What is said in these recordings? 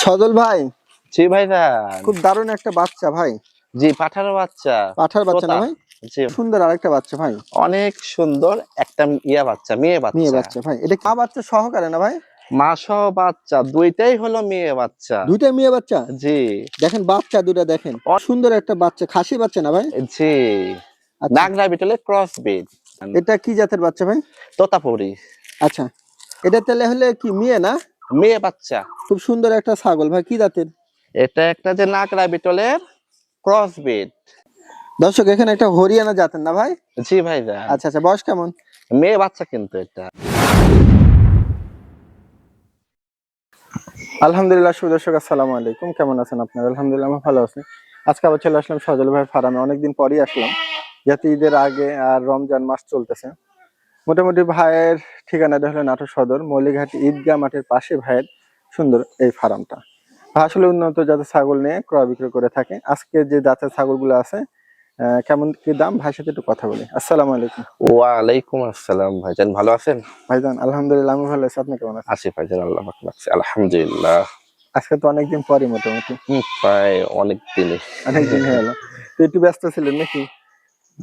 সজল ভাই, জি ভাইজান। খুব দারুণ একটা বাচ্চা ভাই। জি পাঠার বাচ্চা। পাঠার বাচ্চা না তোতা। ভাই? জি সুন্দর আরেকটা বাচ্চা ভাই। অনেক সুন্দর একটা বাচ্চা, মেয়ে মেয়ে বাচ্চা। বাচ্চা ভাই, এটা কি বাচ্চা সহকারে না ভাই? মা সহ বাচ্চা দুইটাই হলো মেয়ে বাচ্চা। দুইটা মেয়ে বাচ্চা? জি। দেখেন বাচ্চা দুটা দেখেন, সুন্দর একটা বাচ্চা, খাসি বাচ্চা না ভাই? জি। আচ্ছা, নাগরা বিটলে ক্রস ব্রিড। এটা কি জাতের বাচ্চা ভাই? তোতাপুরি। আচ্ছা, এটা তাহলে হলে কি মেয়ে না? মেয়ে বাচ্চা। খুব সুন্দর একটা ছাগল ভাই, কি জাতের? এটা একটা যে নাগরা বিটলের ক্রস ব্রিড। দর্শক, এখানে একটা হরিয়ানা জাতের না ভাই? জি ভাইজান। আচ্ছা আচ্ছা, বয়স কেমন? মেয়ে বাচ্চা কিন্তু এটা। আলহামদুলিল্লাহ, সুদর্শক আসসালামু আলাইকুম, কেমন আছেন আপনারা? আলহামদুলিল্লাহ আমি ভালো আছি। আজকে আবার চলে আসলাম সজল ভাই ফার্মে, অনেকদিন পরই আসলাম, যাতে ঈদের আগে আর রমজান মাস চলতেছে। মোটামুটি ভাইয়ের ঠিকানাটা হলো নাটোর সদর মৌলিঘাট ঈদগাহ মাঠের পাশে ভাইয়ের সুন্দর এই ফার্মটা। ভাই আসলে উন্নত জাতের ছাগল নিয়ে ক্রয় বিক্রয় করে থাকে। আজকে যে জাতের ছাগলগুলো আছে কেমন কি দাম, ভাইয়ের সাথে একটু কথা বলি। আসসালামু আলাইকুম। ওয়ালাইকুম আসসালাম ভাইজান, ভালো আছেন? ভাইজান আলহামদুলিল্লাহ আমি ভালো আছি, আপনি কেমন আছেন? আছি ভাইজান, আল্লাহ পাক রাখছে, আলহামদুলিল্লাহ। আজকে তো অনেকদিন পরই মোটামুটি প্রায় অনেক দিনে। অনেকদিন হয়ে গেল, তো একটু ব্যস্ত ছিলেন নাকি?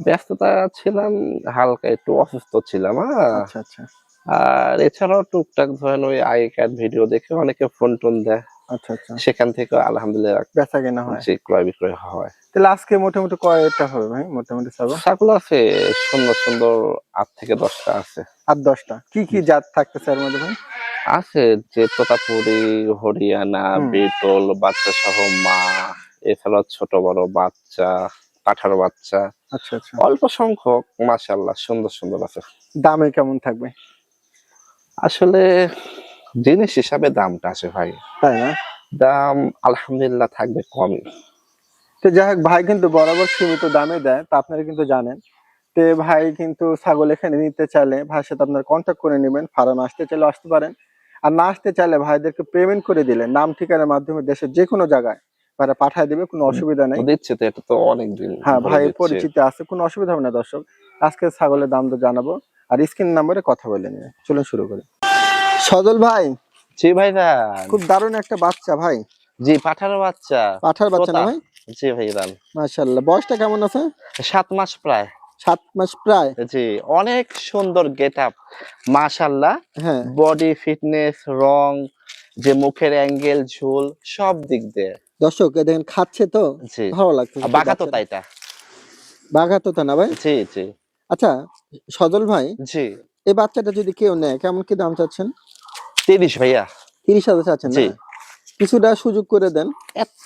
ব্যস্ততা ছিলাম, হালকা একটু অসুস্থ ছিলাম। আচ্ছা আচ্ছা আর এছাড়াও টুকটাক ধরেন ওই আগেকার ভিডিও দেখে অনেকে ফোন টোন দেয়, আচ্ছা আচ্ছা, সেখান থেকে আলহামদুলিল্লাহ বেচা কেনা হয়। যে ক্রয় বিক্রয় হয়। তাহলে আজকে মোটামুটি কয়টা হবে ভাই, মোটামুটি ছাগল? ছাগল আছে সুন্দর সুন্দর, 8 থেকে 10টা আছে। আর 10টা কি কি জাত থাকতেছে এর মধ্যে ভাই? আছে যে তোতাপুরি, হরিয়ানা, বিটল বাচ্চা সহ মা, এছাড়াও ছোট বড় বাচ্চা, পাঠার বাচ্চা। আচ্ছা আচ্ছা, অল্প সংখ্যক, মাশাআল্লাহ সুন্দর সুন্দর আছে। দামে কেমন থাকবে? আসলে জিনিস হিসাবে দামটা আছে ভাই, তাই না? দাম আলহামদুলিল্লাহ থাকবে কমই। তো যাই হোক, ভাই কিন্তু বরাবর সীমিত দামে দেয়, তা আপনারা কিন্তু জানেন। তো ভাই কিন্তু ছাগল এখানে নিতে চাইলে ভাইয়ের সাথে আপনারা কন্ট্যাক্ট করে নেবেন। ফার্মে আসতে চাইলে আসতে পারেন, আর না আসতে চাইলে ভাইদেরকে পেমেন্ট করে দিলে নাম ঠিকানার মাধ্যমে দেশের যে কোনো জায়গায় ভাইরা পাঠিয়ে দিবে, কোনো অসুবিধা নেই। দিচ্ছে তো, এটা তো অনেক দিন হ্যাঁ ধরে ভাই, দিচ্ছে। পরিচিত আছে, কোনো অসুবিধা হবে না। দর্শক, আজকে ছাগলের দাম তো জানাবো, আর স্ক্রিন নাম্বারে কথা বলে নিয়ে চলুন শুরু করি। সজল ভাই, জি ভাইজান। খুব দারুণ একটা বাচ্চা ভাই। জি পাঠার বাচ্চা। পাঠার বাচ্চা না তোতা। ভাই? জি ভাইজান। মাশাআল্লাহ, বয়সটা কেমন আছে? 7 মাস প্রায়। 7 মাস প্রায়? জি অনেক সুন্দর গেট আপ, মাশাআল্লাহ। হ্যাঁ, বডি ফিটনেস, রং, যে মুখের অ্যাঙ্গেল, ঝুল, সব দিক দিয়ে। দর্শক এ দেখেন খাচ্ছে তো, জি ভালো লাগছে। বাঘা তোতা এটা। বাঘা তোতা না ভাই? জি জি আচ্ছা সজল ভাই, জি। এই বাচ্চাটা যদি কেউ নেয় কেমন কি দাম চাচ্ছেন? 30 ভাইয়া। 30,000 চাচ্ছেন না? জি। কিছুটা সুযোগ করে দেন।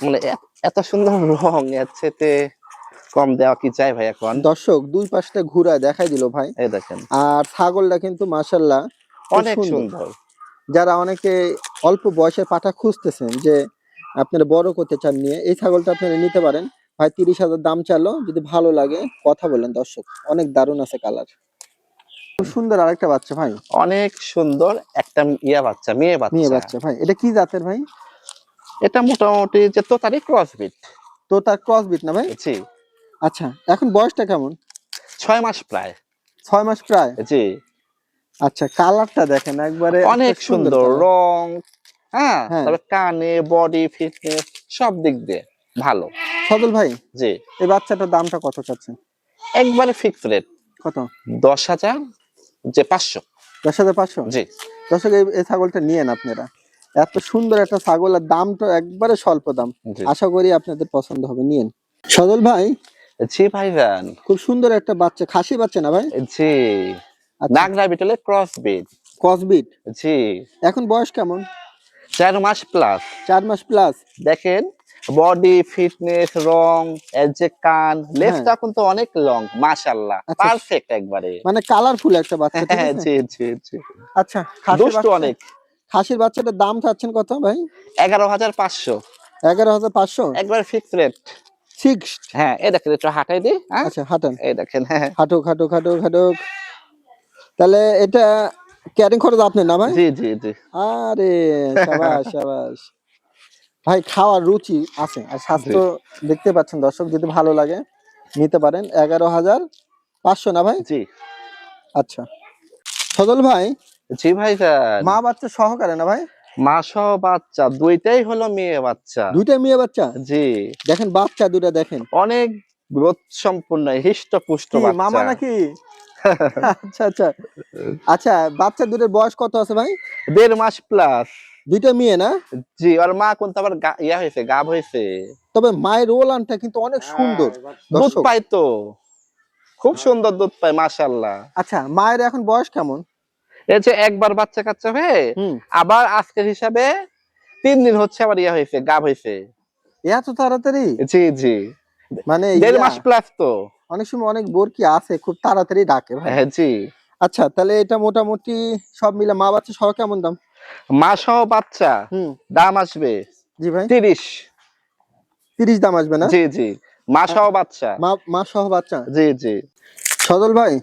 মানে এত সুন্দর রং, এর চেয়ে কম দেওয়া কি চাই ভাই এখন? দর্শক দুই পাশটা ঘুরায় দেখাই দিল ভাই। এই দেখেন আর ছাগলটা কিন্তু মাশাআল্লাহ অনেক সুন্দর। যারা অনেকে অল্প বয়সের পাঠা খুঁজতেছেন, যে আপনারা বড় করতে চান নিয়ে, এই ছাগলটা আপনারা নিতে পারেন। ভাই 30,000 দাম চালো, যদি ভালো লাগে কথা বলেন। দর্শক অনেক দারুণ আছে কালার, খুব সুন্দর আরেকটা বাচ্চা ভাই। অনেক সুন্দর একটা বাচ্চা, মেয়ে মেয়ে বাচ্চা। বাচ্চা ভাই, এটা কি জাতের ভাই? এটা মোটামুটি যে তোতারই ক্রস বিট। তো তার ক্রস বিট না ভাই? জি। আচ্ছা, এখন বয়সটা কেমন? 6 মাস প্রায়। 6 মাস প্রায়? জি। আচ্ছা, কালারটা দেখেন একবারে অনেক সুন্দর কালার। রং, হ্যাঁ, হ্যাঁ, তবে কানে, বডি ফিটনেস সব দিক দিয়ে ভালো। সজল ভাই, জি। এই বাচ্চাটার দামটা কত চাচ্ছেন? একবারে ফিক্স রেট। কত? 10,000 যে 500। 10,500? জি দর্শক এই ছাগলটা নিয়েন আপনারা, এত সুন্দর একটা ছাগল, আর দামটা একবারে স্বল্প দাম। জি। আশা করি আপনাদের পছন্দ হবে, নিয়েন। সজল ভাই, জি ভাইজান। খুব সুন্দর একটা বাচ্চা, খাসি বাচ্চা না ভাই? জি। আচ্ছা, নাগরা বিটলে ক্রস বিট। Cross breed? জি। এখন বয়স কেমন? 4 মাস প্লাস। 4 মাস প্লাস? দেখেন বডি ফিটনেস, রং, এর যে কান, হ্যাঁ, লেজটা কিন্তু অনেক লং, মাশাআল্লাহ আচ্ছা, পারফেক্ট একবারে। মানে কালারফুল একটা বাচ্চা, ঠিক হ্যাঁ আছে? জি জি জি। আচ্ছা, খাসির দুষ্টু বাচ্চা, অনেক। খাসির বাচ্চাটার দাম চাচ্ছেন কত ভাই? 11,500। 11,500? একবার ফিক্স রেট। ফিক্সড? হ্যাঁ এই দেখেন, একটু হাঁটাই দিই। হ্যাঁ আচ্ছা, হাঁটান। এই দেখেন। হ্যাঁ হাঁটুক হাঁটুক হাঁটুক হাঁটুক। তাহলে এটা ক্যারিং খরচ আপনি না ভাই? জি জি জি। আরে সাবাস সাবাস ভাই, খাওয়ার রুচি আছে আর স্বাস্থ্য দেখতে পাচ্ছেন। দর্শক যদি ভালো লাগে নিতে পারেন। 11,500 না ভাই? জি আচ্ছা সজল ভাই, জি ভাইজান। মা বাচ্চা সহকারে না ভাই? মা সহ বাচ্চা দুইটাই হলো মেয়ে বাচ্চা। দুইটা মেয়ে বাচ্চা? জি, দেখেন বাচ্চা দুটা দেখেন, অনেক গ্রোথ সম্পূর্ণ হৃষ্টপুষ্ট কি মামা বাচ্চা। নাকি? আচ্ছা আচ্ছা আচ্ছা, বাচ্চা দুটোর বয়স কত আছে ভাই? 1.5 মাস প্লাস। দুইটা মেয়ে না? জি, ওর মা কিন্তু আবার ইয়া হয়েছে, গাব হয়েছে। তবে মায়ের ওলানটা কিন্তু অনেক সুন্দর দুধ দর্শক। পায় তো, খুব সুন্দর দুধ পায় মাশাআল্লাহ। আচ্ছা, মায়ের এখন বয়স কেমন? এই যে একবার বাচ্চা কাচ্চা হয়ে হুম, আবার আজকের হিসাবে 3 দিন হচ্ছে আবার ইয়া হয়েছে, গাব হয়েছে। এত তাড়াতাড়ি? জি জি, মানে 1.5 মাস প্লাস তো। অনেক সময় অনেক বোর কি আছে খুব তাড়াতাড়ি ডাকে ভাই। হ্যাঁ জি। আচ্ছা, তাহলে এটা মোটামুটি সব মিলে মা বাচ্চা সহ কেমন দাম? মা সহ বাচ্চা হুম, দাম আসবে জি ভাই। 30। 30 দাম আসবে না? জি জি, মা সহ বাচ্চা। মা সহ বাচ্চা। জি জি। সজল ভাই,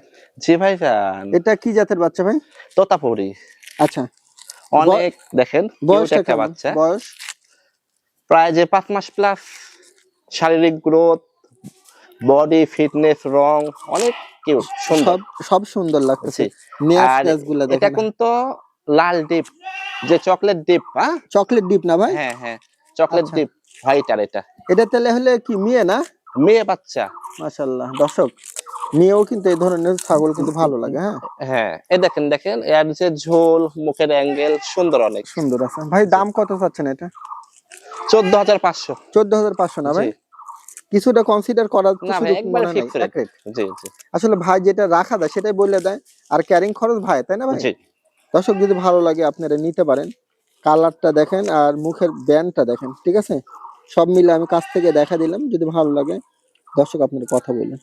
জি ভাইজান, এটা কি জাতের বাচ্চা ভাই? তোতাপুরি। আচ্ছা, অনেক দেখেন বয়সটা কিউট একটা কেমন? বাচ্চা, বয়স প্রায় যে 5 মাস প্লাস। শারীরিক গ্রোথ, বডি ফিটনেস, রং অনেক কিউট সুন্দর। সব সব সুন্দর লাগতেছে। জি। নেয়াস আর টেস গুলা এটা দেখেন। কিন্তু লাল ডিপ, যে চকলেট ডিপ। হ্যাঁ চকলেট ডিপ না ভাই? হ্যাঁ হ্যাঁ, চকলেট আচ্ছা, ডিপ হোয়াইট। আর এটা এটা তাহলে হলে কি মেয়ে না? মেয়ে বাচ্চা। মাশাআল্লাহ দর্শক, মেয়েও কিন্তু এই ধরনের ছাগল কিন্তু ভালো লাগে। হ্যাঁ, হ্যাঁ, এই দেখেন দেখেন, এর যে ঝোল, মুখের অ্যাঙ্গেল সুন্দর অনেক। সুন্দর আছে ভাই। দাম কত চাচ্ছেন এটা? 14,500। 14,500 না ভাই? জি। কিছুটা কনসিডার করার তো না ভাই, সুযোগ একবারে মনে নাই? Fix rate. এক রেট। জি জি আসলে ভাই যেটা রাখা দেয় সেটাই বলে দেয়, আর ক্যারিং খরচ ভাই, তাই না ভাই? জি। দর্শক যদি ভালো লাগে আপনারা নিতে পারেন। কালারটা দেখেন আর মুখের ব্যান্ডটা দেখেন, ঠিক আছে? সব মিলে আমি কাছ থেকে দেখা দিলাম, যদি ভালো লাগে দর্শক আপনারা কথা বলেন।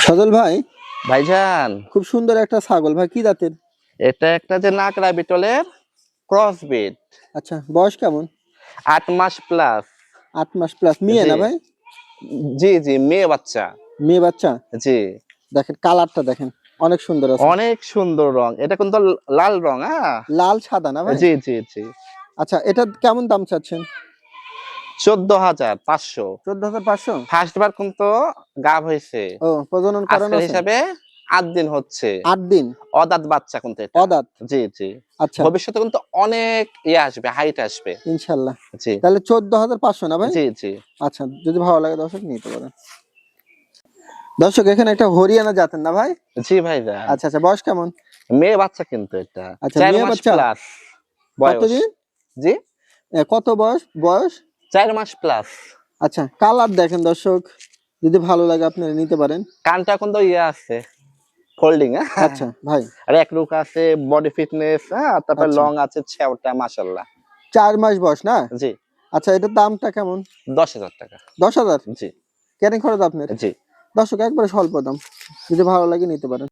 সজল ভাই, ভাইজান, খুব সুন্দর একটা ছাগল ভাই, কি জাতের? এটা একটা যে নাকড়া বিটলের ক্রস বিট। আচ্ছা, বয়স কেমন? 8 মাস প্লাস। 8 মাস প্লাস, মেয়ে জি না ভাই? জি জি, মেয়ে বাচ্চা। মেয়ে বাচ্চা। জি, দেখেন কালারটা দেখেন, অনেক সুন্দর আছে। অনেক সুন্দর রং, এটা কিন্তু লাল রং। হ্যাঁ লাল সাদা না ভাই? জি জি জি। আচ্ছা, এটা কেমন দাম চাচ্ছেন? 14,500। 14,500? ফার্স্ট বার কিন্তু গাব হয়েছে, ও, প্রজনন করানো আজকের আছে? হিসাবে 8 দিন হচ্ছে। 8 দিন? অদাঁত বাচ্চা কিন্তু এটা। অদাঁত? জি জি। আচ্ছা, ভবিষ্যতে কিন্তু অনেক ইয়ে আসবে, হাইট আসবে। ইনশাল্লাহ। জি তাহলে 14,500 না ভাই? জি জি আচ্ছা, যদি ভালো লাগে দর্শক নিতে পারেন। দর্শক, এখানে একটা হরিয়ানা জাতের না ভাই? জি ভাইজান, আচ্ছা আচ্ছা, বয়স কেমন? মেয়ে বাচ্চা কিন্তু এটা। আচ্ছা, 4 মেয়ে মাস বাচ্চা? প্লাস বয়স। কতদিন? জি, কত বয়স? বয়স? 4 মাস প্লাস। আচ্ছা, কালার দেখেন দর্শক, যদি ভালো লাগে আপনারা নিতে পারেন। কানটা কিন্তু ইয়ে আছে, ফোল্ডিং। হ্যাঁ, আচ্ছা ভাই, আর এক লুক আছে, বডি ফিটনেস। হ্যাঁ, তারপর আচ্ছা। লং আছে, ছেওটা মাশাআল্লাহ। 4 মাস বয়স না? জি, আচ্ছা, এটার দামটা কেমন? 10,000 টাকা। 10,000? জি ক্যারিং খরচ আপনার? জি। দর্শক, একবারে স্বল্প দাম, যদি ভালো লাগে নিতে পারেন।